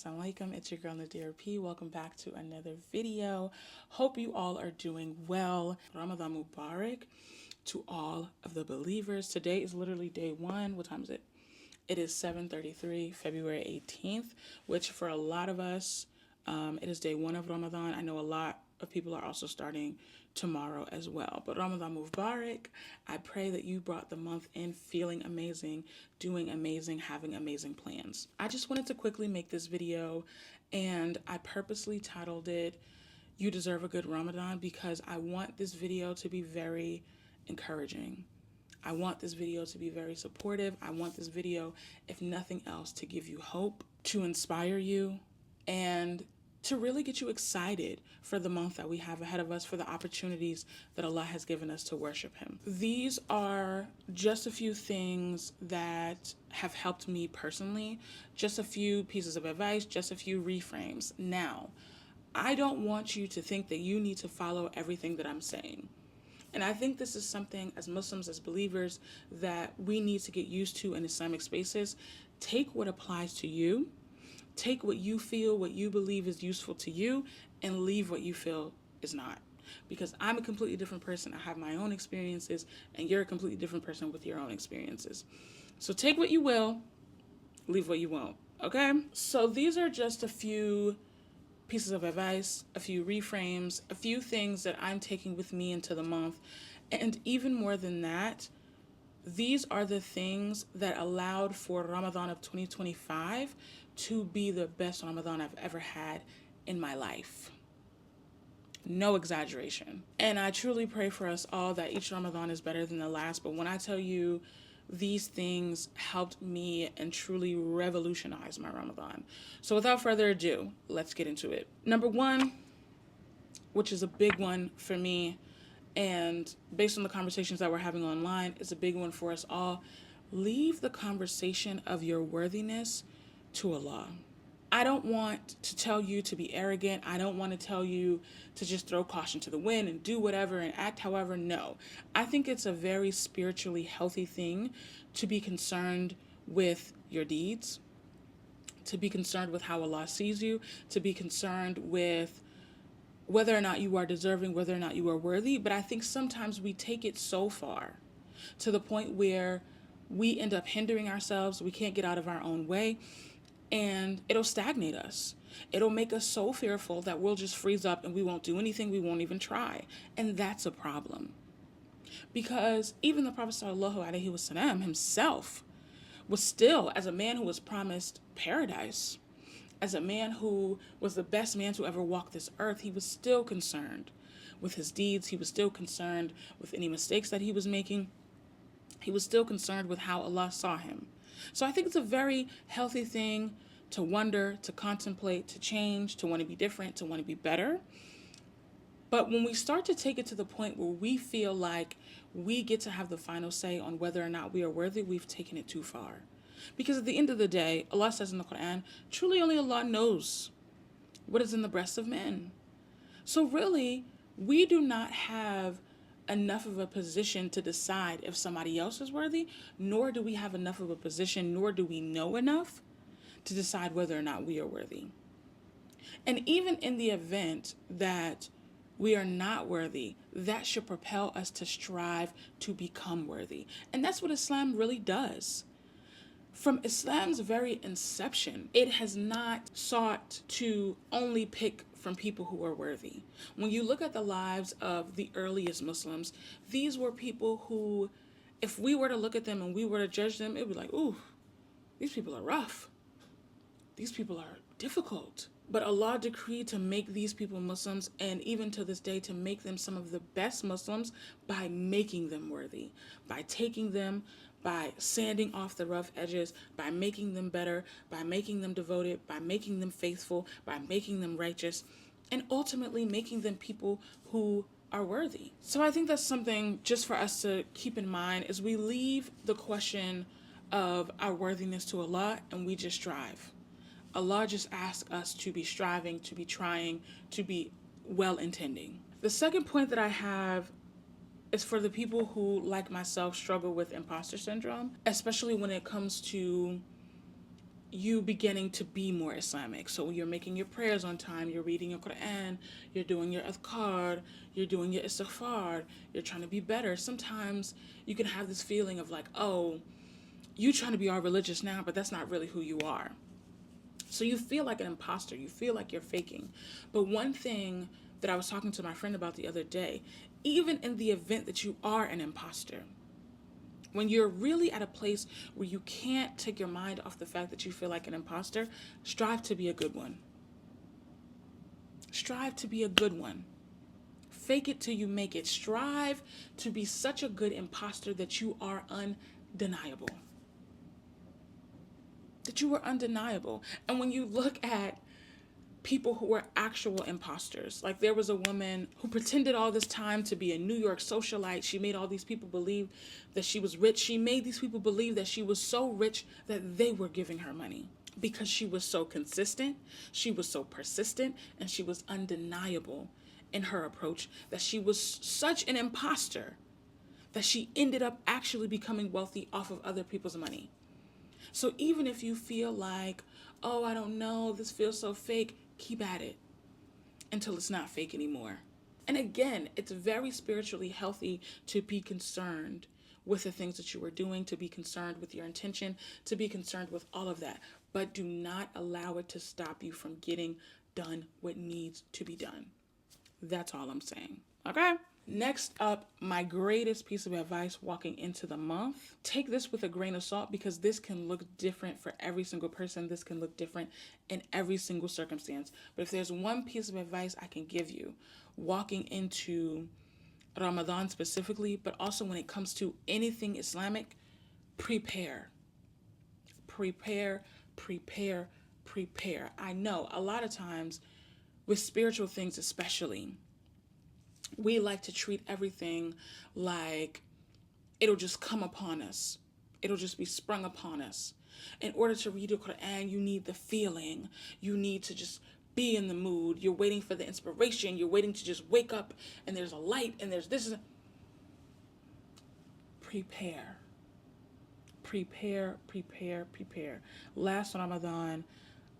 Assalamu alaikum, it's your girl Nadira P. Welcome back to another video. Hope you all are doing well. Ramadan Mubarak to all of the believers. Today is literally day one. What time is it? It is 7:33, February 18th, which for a lot of us, it is day one of Ramadan. I know a lot of people are also starting tomorrow as well. But Ramadan Mubarak, I pray that you brought the month in feeling amazing, doing amazing, having amazing plans. I just wanted to quickly make this video, and I purposely titled it, "You Deserve a Good Ramadan," because I want this video to be very encouraging. I want this video to be very supportive. I want this video, if nothing else, to give you hope, to inspire you, and to really get you excited for the month that we have ahead of us, for the opportunities that Allah has given us to worship Him. These are just a few things that have helped me personally, just a few pieces of advice, just a few reframes. Now, I don't want you to think that you need to follow everything that I'm saying. And I think this is something as Muslims, as believers, that we need to get used to in Islamic spaces. Take what applies to you. Take what you feel, what you believe is useful to you, and leave what you feel is not. Because I'm a completely different person. I have my own experiences, and you're a completely different person with your own experiences. So take what you will, leave what you won't, okay? So these are just a few pieces of advice, a few reframes, a few things that I'm taking with me into the month. And even more than that, these are the things that allowed for Ramadan of 2025 to be the best Ramadan I've ever had in my life. No exaggeration. And I truly pray for us all that each Ramadan is better than the last. But when I tell you these things helped me and truly revolutionize my Ramadan. So without further ado, let's get into it. Number one, which is a big one for me, and based on the conversations that we're having online, it's a big one for us all. Leave the conversation of your worthiness to Allah. I don't want to tell you to be arrogant. I don't want to tell you to just throw caution to the wind and do whatever and act however. No. I think it's a very spiritually healthy thing to be concerned with your deeds, to be concerned with how Allah sees you, to be concerned with whether or not you are deserving, whether or not you are worthy. But I think sometimes we take it so far to the point where we end up hindering ourselves. We can't get out of our own way, and it'll stagnate us. It'll make us so fearful that we'll just freeze up and we won't do anything. We won't even try. And that's a problem. Because even the Prophet ﷺ himself was still, as a man who was promised paradise, as a man who was the best man to ever walk this earth, he was still concerned with his deeds. He was still concerned with any mistakes that he was making. He was still concerned with how Allah saw him. So I think it's a very healthy thing to wonder, to contemplate, to change, to want to be different, to want to be better. But when we start to take it to the point where we feel like we get to have the final say on whether or not we are worthy, we've taken it too far. Because at the end of the day, Allah says in the Quran, truly only Allah knows what is in the breasts of men. So really, we do not have enough of a position to decide if somebody else is worthy, nor do we have enough of a position, nor do we know enough to decide whether or not we are worthy. And even in the event that we are not worthy, that should propel us to strive to become worthy. And that's what Islam really does. From Islam's very inception, it has not sought to only pick from people who are worthy. When you look at the lives of the earliest Muslims, these were people who, if we were to look at them and we were to judge them, it would be like, ooh, these people are rough. These people are difficult. But Allah decreed to make these people Muslims, and even to this day to make them some of the best Muslims by making them worthy, by taking them, by sanding off the rough edges, by making them better, by making them devoted, by making them faithful, by making them righteous, and ultimately making them people who are worthy. So I think that's something just for us to keep in mind as we leave the question of our worthiness to Allah and we just strive. Allah just asks us to be striving, to be trying, to be well-intending. The second point that I have is for the people who, like myself, struggle with imposter syndrome, especially when it comes to you beginning to be more Islamic. So you're making your prayers on time, you're reading your Quran, you're doing your adhkar, you're doing your istighfar, you're trying to be better. Sometimes you can have this feeling of like, oh, you trying to be all religious now, but that's not really who you are. So you feel like an imposter, you feel like you're faking. But one thing that I was talking to my friend about the other day, even in the event that you are an imposter, when you're really at a place where you can't take your mind off the fact that you feel like an imposter, strive to be a good one. Strive to be a good one. Fake it till you make it. Strive to be such a good imposter that you are undeniable. That you are undeniable. And when you look at people who were actual imposters. Like there was a woman who pretended all this time to be a New York socialite. She made all these people believe that she was rich. She made these people believe that she was so rich that they were giving her money because she was so consistent, she was so persistent, and she was undeniable in her approach that she was such an imposter that she ended up actually becoming wealthy off of other people's money. So even if you feel like, oh, I don't know, this feels so fake, keep at it until it's not fake anymore. And again, it's very spiritually healthy to be concerned with the things that you are doing, to be concerned with your intention, to be concerned with all of that. But do not allow it to stop you from getting done what needs to be done. That's all I'm saying. Okay? Next up, my greatest piece of advice walking into the month. Take this with a grain of salt because this can look different for every single person. This can look different in every single circumstance. But if there's one piece of advice I can give you walking into Ramadan specifically, but also when it comes to anything Islamic, prepare. Prepare, prepare, prepare. I know a lot of times with spiritual things especially, we like to treat everything like it'll just come upon us. It'll just be sprung upon us. In order to read your Quran, you need the feeling. You need to just be in the mood. You're waiting for the inspiration. You're waiting to just wake up and there's a light and there's this. Prepare. Prepare, prepare, prepare. Last Ramadan,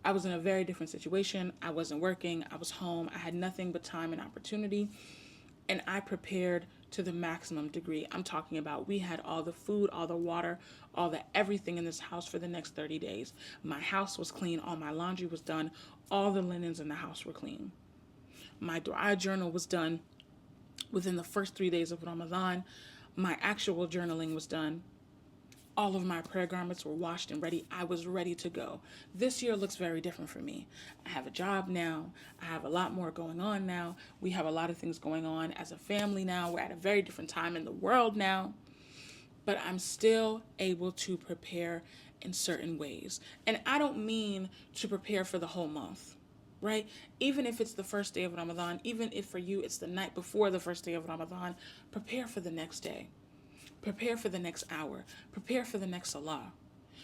I was in a very different situation. I wasn't working. I was home. I had nothing but time and opportunity. And I prepared to the maximum degree. I'm talking about we had all the food, all the water, all the everything in this house for the next 30 days. My house was clean. All my laundry was done. All the linens in the house were clean. My dua journal was done within the first 3 days of Ramadan. My actual journaling was done. All of my prayer garments were washed and ready. I was ready to go. This year looks very different for me. I have a job now. I have a lot more going on now. We have a lot of things going on as a family now. We're at a very different time in the world now. But I'm still able to prepare in certain ways. And I don't mean to prepare for the whole month, right? Even if it's the first day of Ramadan, even if for you it's the night before the first day of Ramadan, prepare for the next day. Prepare for the next hour. Prepare for the next salah.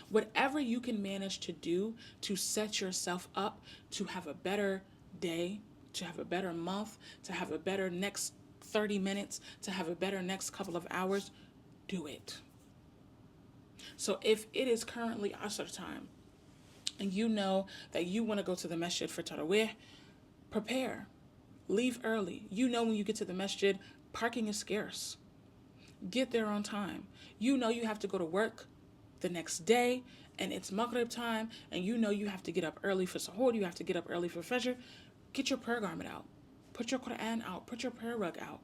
Whatever you can manage to do to set yourself up to have a better day, to have a better month, to have a better next 30 minutes, to have a better next couple of hours, do it. So if it is currently Asr time and you know that you want to go to the masjid for Taraweeh, prepare. Leave early. You know when you get to the masjid, parking is scarce. Get there on time. You know you have to go to work the next day and it's Maghrib time and you know you have to get up early for Sahur, you have to get up early for Fajr. Get your prayer garment out. Put your Quran out. Put your prayer rug out.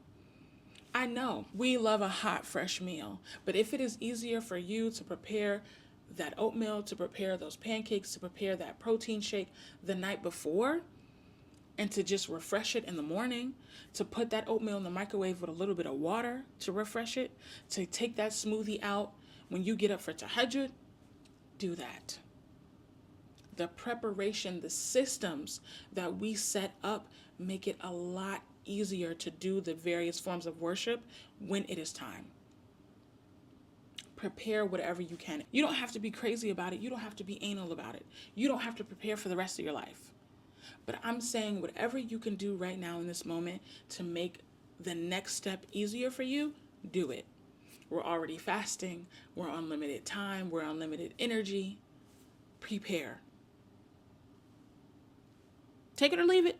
I know we love a hot, fresh meal, but if it is easier for you to prepare that oatmeal, to prepare those pancakes, to prepare that protein shake the night before, and to just refresh it in the morning, to put that oatmeal in the microwave with a little bit of water to refresh it, to take that smoothie out when you get up for tahajjud, do that. The preparation, the systems that we set up make it a lot easier to do the various forms of worship when it is time. Prepare whatever you can. You don't have to be crazy about it. You don't have to be anal about it. You don't have to prepare for the rest of your life. But I'm saying whatever you can do right now in this moment to make the next step easier for you, do it. We're already fasting. We're on limited time. We're on limited energy. prepare. Take it or leave it.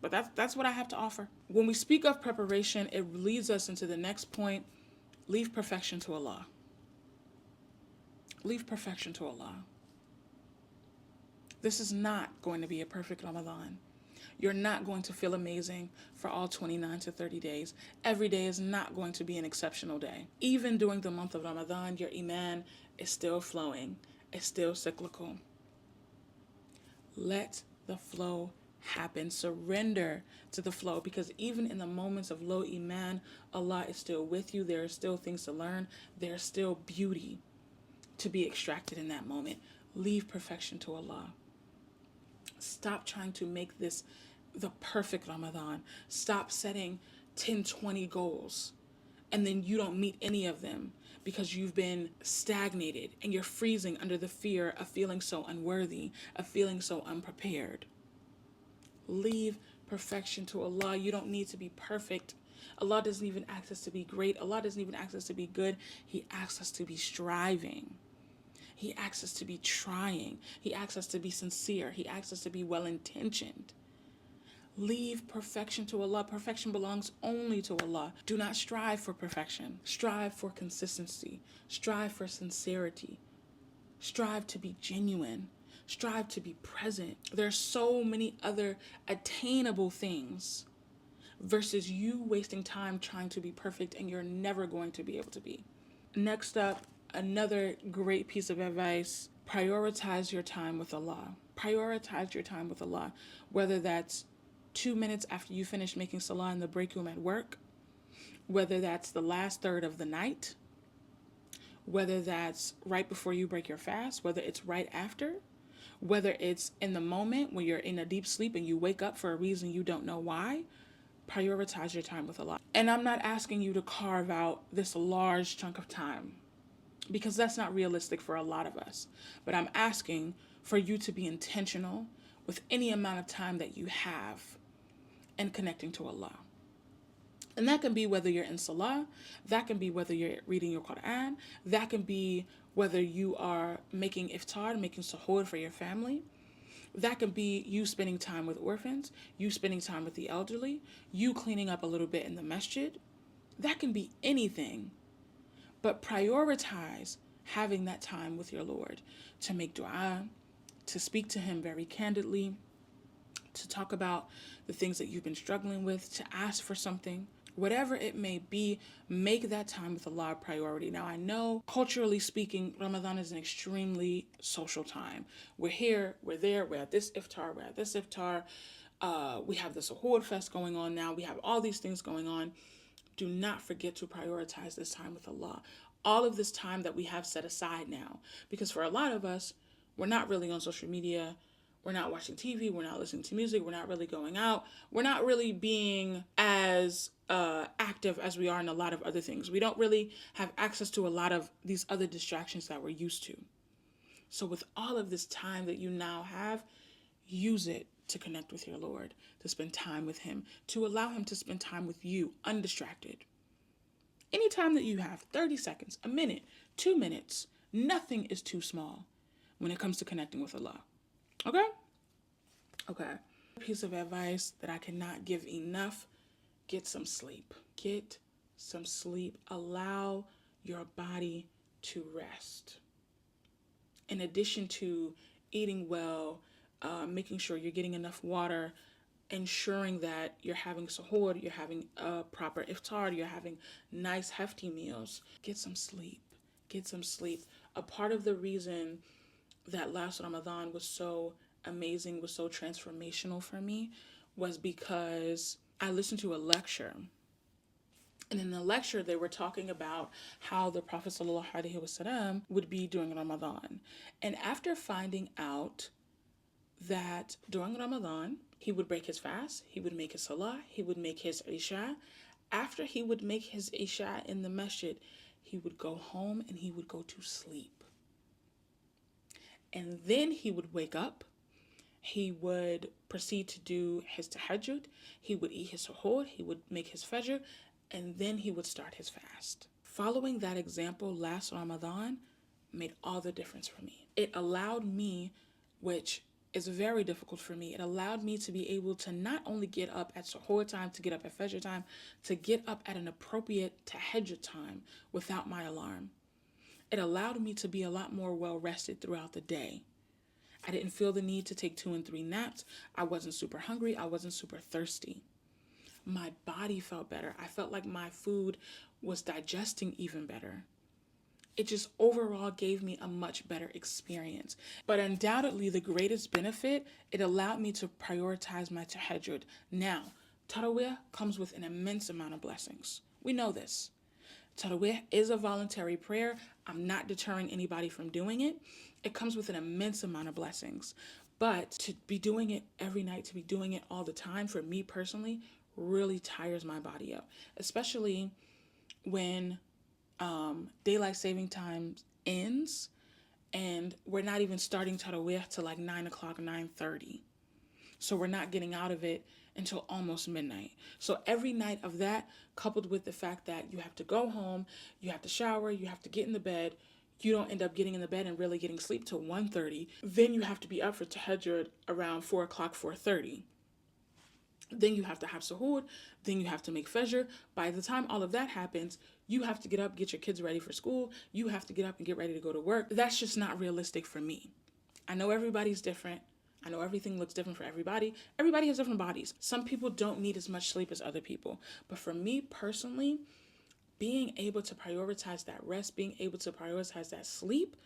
But that's what I have to offer. When we speak of preparation, it leads us into the next point. Leave perfection to Allah. Leave perfection to Allah. This is not going to be a perfect Ramadan. You're not going to feel amazing for all 29 to 30 days. Every day is not going to be an exceptional day. Even during the month of Ramadan, your iman is still flowing. It's still cyclical. Let the flow happen. Surrender to the flow, because even in the moments of low iman, Allah is still with you. There are still things to learn. There's still beauty to be extracted in that moment. Leave perfection to Allah. Stop trying to make this the perfect Ramadan. Stop setting 10, 20 goals and then you don't meet any of them because you've been stagnated and you're freezing under the fear of feeling so unworthy, of feeling so unprepared. Leave perfection to Allah. You don't need to be perfect. Allah doesn't even ask us to be great. Allah doesn't even ask us to be good. He asks us to be striving. He asks us to be trying. He asks us to be sincere. He asks us to be well-intentioned. Leave perfection to Allah. Perfection belongs only to Allah. Do not strive for perfection. Strive for consistency. Strive for sincerity. Strive to be genuine. Strive to be present. There are so many other attainable things versus you wasting time trying to be perfect, and you're never going to be able to be. Next up, another great piece of advice: prioritize your time with Allah. Prioritize your time with Allah, whether that's 2 minutes after you finish making salah in the break room at work, whether that's the last third of the night, whether that's right before you break your fast, whether it's right after, whether it's in the moment when you're in a deep sleep and you wake up for a reason you don't know why. Prioritize your time with Allah. And I'm not asking you to carve out this large chunk of time, because that's not realistic for a lot of us. But I'm asking for you to be intentional with any amount of time that you have and connecting to Allah. And that can be whether you're in salah, that can be whether you're reading your Quran, that can be whether you are making iftar, making suhoor for your family. That can be you spending time with orphans, you spending time with the elderly, you cleaning up a little bit in the masjid. That can be anything. But prioritize having that time with your Lord to make dua, to speak to Him very candidly, to talk about the things that you've been struggling with, to ask for something. Whatever it may be, make that time with Allah a priority. Now, I know, culturally speaking, Ramadan is an extremely social time. We're here, we're there, we're at this iftar, we're at this iftar. We have the Suhoor Fest going on now. We have all these things going on. Do not forget to prioritize this time with Allah. All of this time that we have set aside now. Because for a lot of us, we're not really on social media. We're not watching TV. We're not listening to music. We're not really going out. We're not really being as active as we are in a lot of other things. We don't really have access to a lot of these other distractions that we're used to. So with all of this time that you now have, use it to connect with your Lord, to spend time with Him, to allow Him to spend time with you, undistracted. Any time that you have, 30 seconds, a minute, 2 minutes, nothing is too small when it comes to connecting with Allah. Okay? Okay. A piece of advice that I cannot give enough: get some sleep. Get some sleep. Allow your body to rest. In addition to eating well, making sure you're getting enough water, ensuring that you're having suhoor, you're having a proper iftar, you're having nice hefty meals. Get some sleep. Get some sleep. A part of the reason that last Ramadan was so amazing, was so transformational for me, was because I listened to a lecture. And in the lecture, they were talking about how the Prophet ﷺ would be during Ramadan. And after finding out that during Ramadan, he would break his fast, he would make his salah, he would make his isha. After he would make his isha in the masjid, he would go home and he would go to sleep. And then he would wake up, he would proceed to do his tahajjud, he would eat his suhoor, he would make his fajr, and then he would start his fast. Following that example last Ramadan, made all the difference for me. It allowed me, which is very difficult for me, it allowed me to be able to not only get up at Sahur time, to get up at Fajr time, to get up at an appropriate Tahajjud time without my alarm. It allowed me to be a lot more well rested throughout the day. I didn't feel the need to take 2 and 3 naps. I wasn't super hungry. I wasn't super thirsty. My body felt better. I felt like my food was digesting even better. It just overall gave me a much better experience. But undoubtedly, the greatest benefit, it allowed me to prioritize my tahajjud. Now, Taraweeh comes with an immense amount of blessings. We know this. Taraweeh is a voluntary prayer. I'm not deterring anybody from doing it. It comes with an immense amount of blessings. But to be doing it every night, to be doing it all the time, for me personally, really tires my body out. Especially when daylight saving time ends and we're not even starting Taraweeh till like 9 o'clock, 9:30. So we're not getting out of it until almost midnight. So every night of that, coupled with the fact that you have to go home, you have to shower, you have to get in the bed, you don't end up getting in the bed and really getting sleep till 1:30. Then you have to be up for tahajjud around 4 o'clock, 4:30. Then you have to have suhoor. Then you have to make fajr. By the time all of that happens, you have to get up, get your kids ready for school. You have to get up and get ready to go to work. That's just not realistic for me. I know everybody's different. I know everything looks different for everybody. Everybody has different bodies. Some people don't need as much sleep as other people. But for me personally, being able to prioritize that rest, being able to prioritize that sleep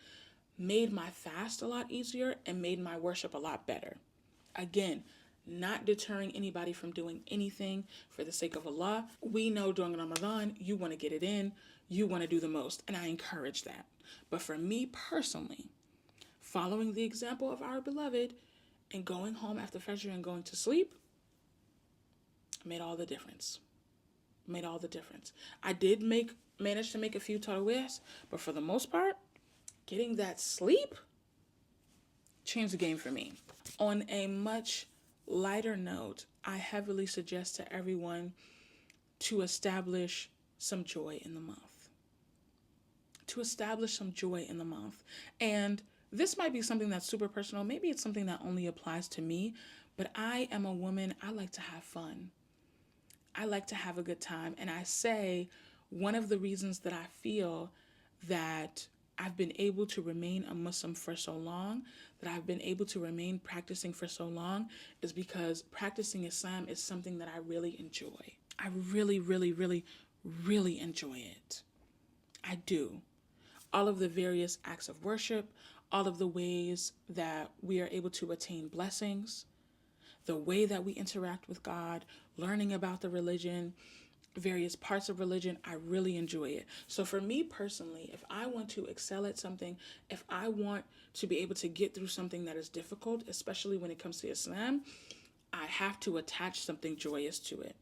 made my fast a lot easier and made my worship a lot better. Again, not deterring anybody from doing anything for the sake of Allah. We know during Ramadan, you want to get it in, you want to do the most, and I encourage that. But for me personally, following the example of our beloved and going home after Fajr and going to sleep made all the difference. Made all the difference. I did manage to make a few Taraweehs, but for the most part, getting that sleep changed the game for me. On a much lighter note, I heavily suggest to everyone to establish some joy in the month. To establish some joy in the month. And this might be something that's super personal. Maybe it's something that only applies to me, but I am a woman. I like to have fun. I like to have a good time. And I say one of the reasons that I feel that I've been able to remain a Muslim for so long, that I've been able to remain practicing for so long, is because practicing Islam is something that I really enjoy. I really, really, really, really enjoy it. I do. All of the various acts of worship, all of the ways that we are able to attain blessings, the way that we interact with God, learning about the religion, various parts of religion, I really enjoy it. So for me personally, if I want to excel at something, if I want to be able to get through something that is difficult, especially when it comes to Islam, I have to attach something joyous to it.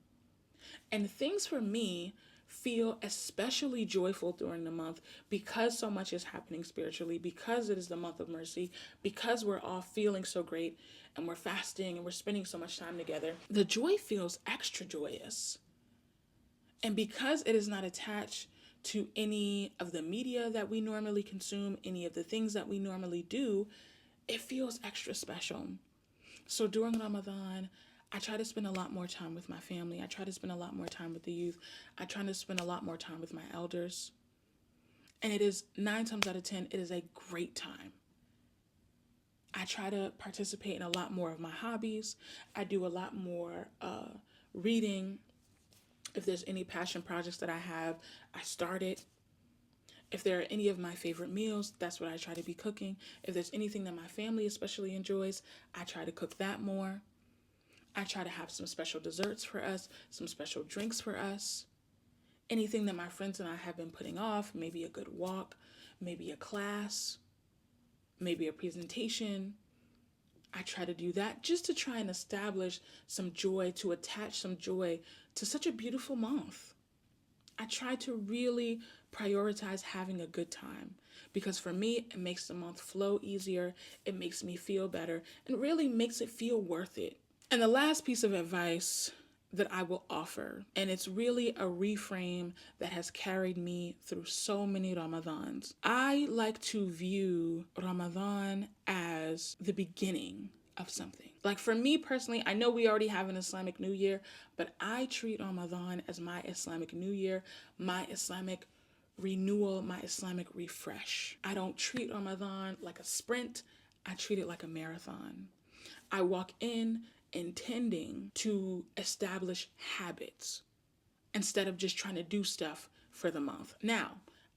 And things for me feel especially joyful during the month because so much is happening spiritually, because it is the month of mercy, because we're all feeling so great and we're fasting and we're spending so much time together. The joy feels extra joyous. And because it is not attached to any of the media that we normally consume, any of the things that we normally do, it feels extra special. So during Ramadan, I try to spend a lot more time with my family. I try to spend a lot more time with the youth. I try to spend a lot more time with my elders. And it is 9 times out of 10, it is a great time. I try to participate in a lot more of my hobbies. I do a lot more reading. If there's any passion projects that I have, I start it. If there are any of my favorite meals, that's what I try to be cooking. If there's anything that my family especially enjoys, I try to cook that more. I try to have some special desserts for us, some special drinks for us. Anything that my friends and I have been putting off, maybe a good walk, maybe a class, maybe a presentation. I try to do that just to try and establish some joy, to attach some joy to such a beautiful month. I try to really prioritize having a good time because for me, it makes the month flow easier. It makes me feel better and really makes it feel worth it. And the last piece of advice that I will offer. And it's really a reframe that has carried me through so many Ramadans. I like to view Ramadan as the beginning of something. Like for me personally, I know we already have an Islamic New Year, but I treat Ramadan as my Islamic New Year, my Islamic renewal, my Islamic refresh. I don't treat Ramadan like a sprint, I treat it like a marathon. I walk in intending to establish habits instead of just trying to do stuff for the month. Now,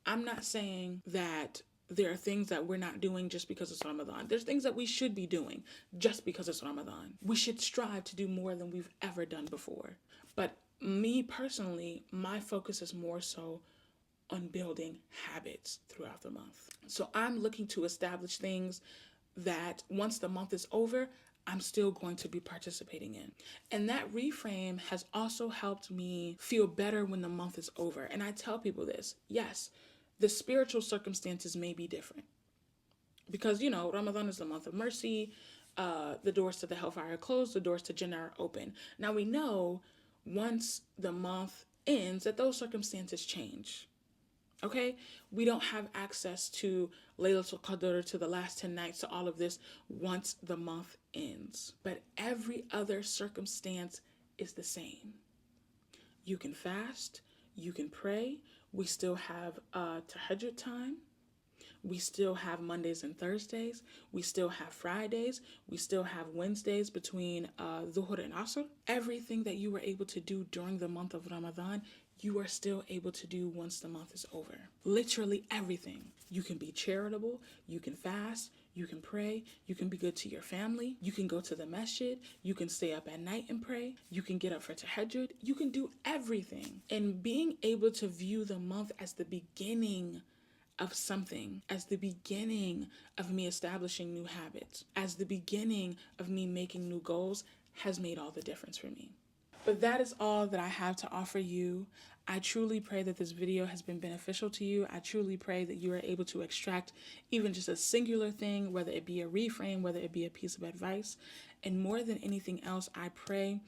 I'm not saying that there are things that we're not doing just because it's Ramadan. There's things that we should be doing just because it's Ramadan. We should strive to do more than we've ever done before. But me personally, my focus is more so on building habits throughout the month. So I'm looking to establish things that once the month is over, I'm still going to be participating in. And that reframe has also helped me feel better when the month is over. And I tell people this, yes, the spiritual circumstances may be different. Because, Ramadan is the month of mercy. The doors to the hellfire are closed. The doors to Jannah are open. Now we know once the month ends that those circumstances change. Okay, we don't have access to Laylatul Qadr, to the last 10 nights, to all of this once the month ends. But every other circumstance is the same. You can fast, you can pray. We still have tahajjud time. We still have Mondays and Thursdays. We still have Fridays. We still have Wednesdays between Dhuhr and Asr. Everything that you were able to do during the month of Ramadan, you are still able to do once the month is over. Literally everything. You can be charitable, you can fast, you can pray, you can be good to your family, you can go to the masjid, you can stay up at night and pray, you can get up for tahajjud, you can do everything. And being able to view the month as the beginning of something, as the beginning of me establishing new habits, as the beginning of me making new goals, has made all the difference for me. But that is all that I have to offer you. I truly pray that this video has been beneficial to you. I truly pray that you are able to extract even just a singular thing, whether it be a reframe, whether it be a piece of advice. And more than anything else, I pray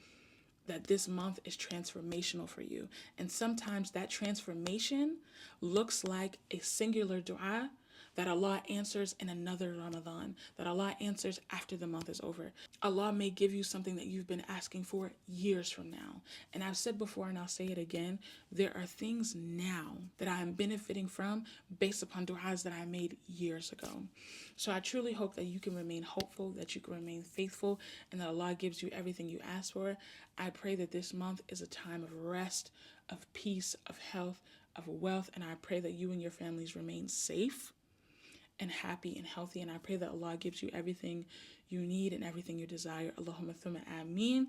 that this month is transformational for you. And sometimes that transformation looks like a singular dua that Allah answers in another Ramadan, that Allah answers after the month is over. Allah may give you something that you've been asking for years from now. And I've said before, and I'll say it again, there are things now that I am benefiting from based upon du'as that I made years ago. So I truly hope that you can remain hopeful, that you can remain faithful, and that Allah gives you everything you ask for. I pray that this month is a time of rest, of peace, of health, of wealth, and I pray that you and your families remain safe and happy and healthy. And I pray that Allah gives you everything you need and everything you desire. Allahumma thumma ameen.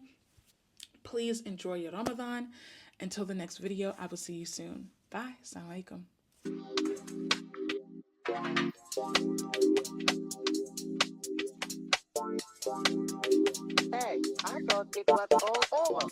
Please enjoy your Ramadan. Until the next video, I will see you soon. Bye. Assalamu alaikum. Hey, I thought it was all over.